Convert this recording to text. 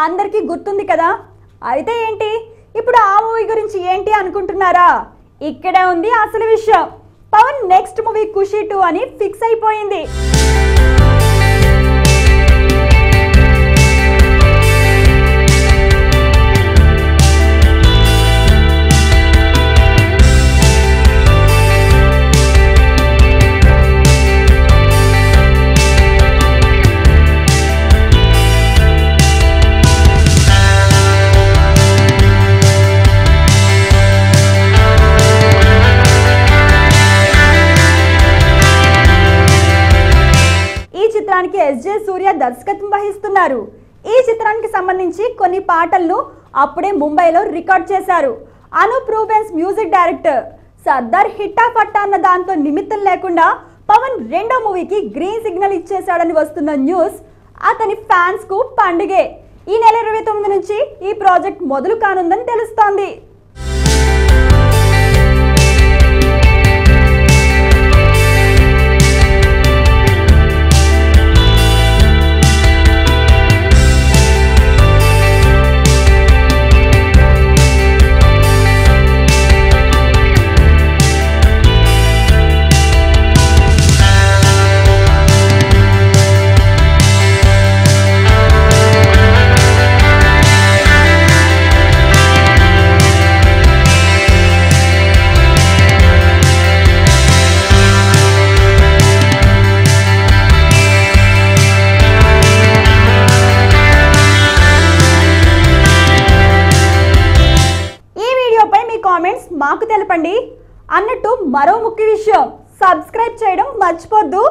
అందరికీ గుర్తుంది కదా. అయితే ఏంటి ఇప్పుడు ఆ మూవీ గురించి ఏంటి అనుకుంటున్నారా? ఇక్కడే ఉంది అసలు విషయం. పవన్ నెక్స్ట్ మూవీ ఖుషి 2 అని ఫిక్స్ అయిపోయింది. ఎస్జే సూర్య దర్శకత్వం వహిస్తున్నారు. ఈ చిత్రానికి సంబంధించి కొన్ని పాటలను అప్పుడే ముంబైలో రికార్డ్ చేశారు. Anoop Rubens music director. సర్దార్ హిట్టా పట్టా అన్న దాంతో నిమిత్తం లేకుండా పవన్ రెండో మూవీకి గ్రీన్ సిగ్నల్ ఇచ్చేశాడని వస్తున్న న్యూస్ అతని ఫ్యాన్స్ కు పండుగే. ఈ నెల 29 నుంచి ఈ ప్రాజెక్ట్ మొదలు కానుందని తెలుస్తోంది. కామెంట్స్ మాకు తెలపండి. అన్నట్టు మరో ముఖ్య విషయం, సబ్స్క్రైబ్ చేయడం మర్చిపోద్దు.